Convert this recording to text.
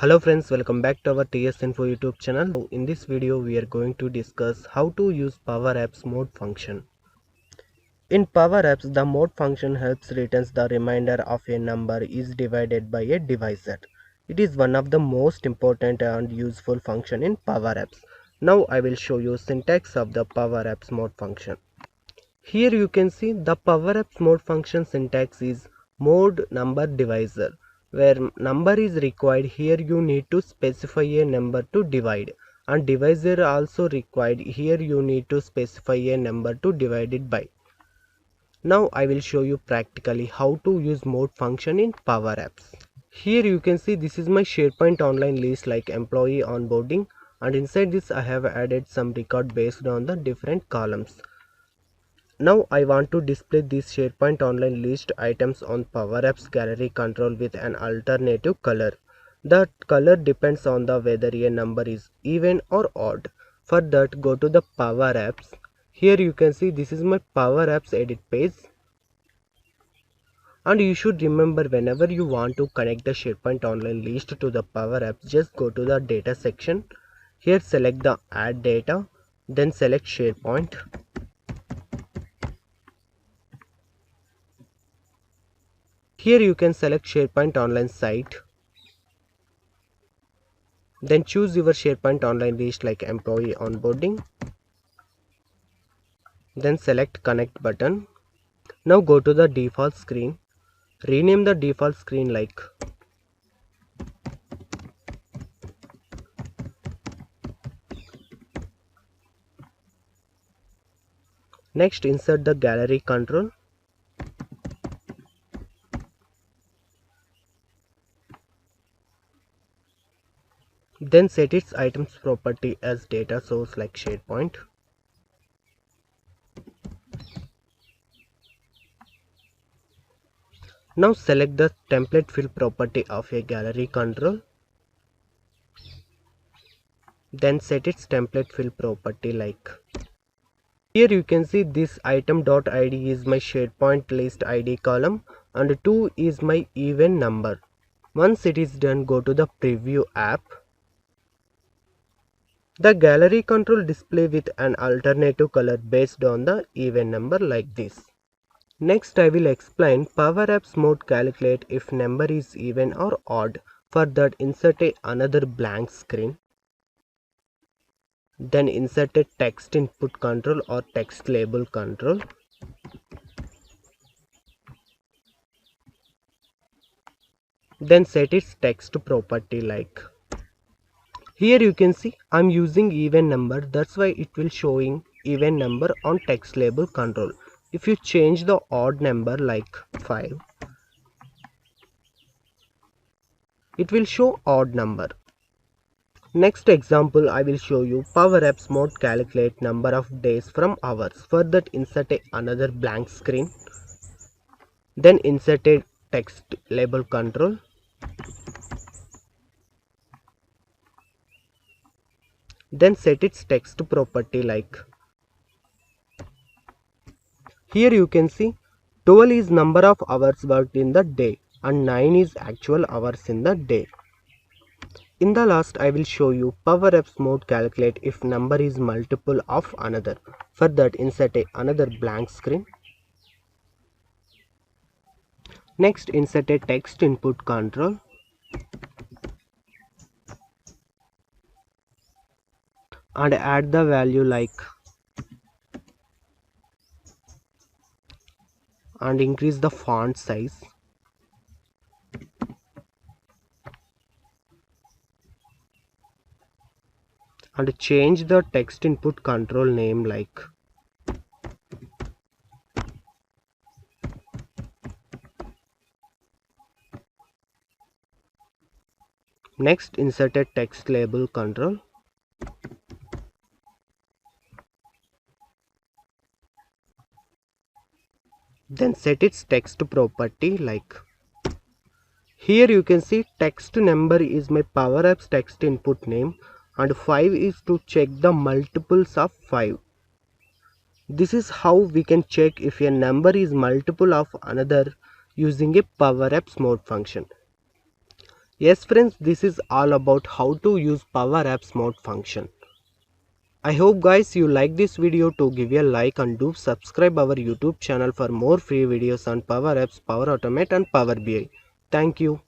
Hello friends, welcome back to our TSInfo YouTube channel. In this video we are going to discuss how to use PowerApps mode function. In PowerApps, the mode function helps returns the remainder of a number is divided by a divisor. It is one of the most important and useful function in PowerApps. Now I will show you syntax of the PowerApps mode function. Here you can see the PowerApps mode function syntax is mode number divisor. Where number is required, here you need to specify a number to divide, and divisor also required, here you need to specify a number to divide it by. Now I will show you practically how to use mode function in PowerApps. Here you can see this is my SharePoint online list like employee onboarding, and inside this I have added some record based on the different columns. Now I want to display this SharePoint online list items on PowerApps gallery control with an alternative color. The color depends on the whether a number is even or odd. For that, go to the PowerApps. Here you can see this is my PowerApps edit page. And you should remember, whenever you want to connect the SharePoint online list to the PowerApps, just go to the data section. Here select the add data, then select SharePoint. Here you can select SharePoint online site. Then choose your SharePoint online list like employee onboarding. Then select connect button. Now go to the default screen. Rename the default screen like next insert the gallery control. Then set its items property as data source like SharePoint. Now select the template field property of a gallery control. Then set its template field property like. Here you can see this item.id is my SharePoint list ID column and 2 is my even number. Once it is done, go to the preview app. The gallery control display with an alternative color based on the even number like this. Next I will explain PowerApps mode calculate if number is even or odd. For that, insert another blank screen. Then insert a text input control or text label control. Then set its text property like. Here you can see I'm using even number, that's why it will showing even number on text label control. If you change the odd number like 5, it will show odd number. Next example I will show you PowerApps mode calculate number of days from hours. For that, insert another blank screen. Then insert a text label control. Then set its text property like. Here you can see 12 is number of hours worked in the day and 9 is actual hours in the day. In the last I will show you PowerApps mode calculate if number is multiple of another. For that, insert another blank screen. Next insert a text input control. And add the value like. And increase the font size. And change the text input control name like. Next insert a text label control. Then set its text property like. Here you can see text number is my PowerApps text input name and 5 is to check the multiples of 5. This is how we can check if a number is multiple of another using a PowerApps mode function. Yes friends, this is all about how to use PowerApps mode function. I hope guys you like this video. To give a like and do subscribe our YouTube channel for more free videos on PowerApps, Power Automate and Power BI. Thank you.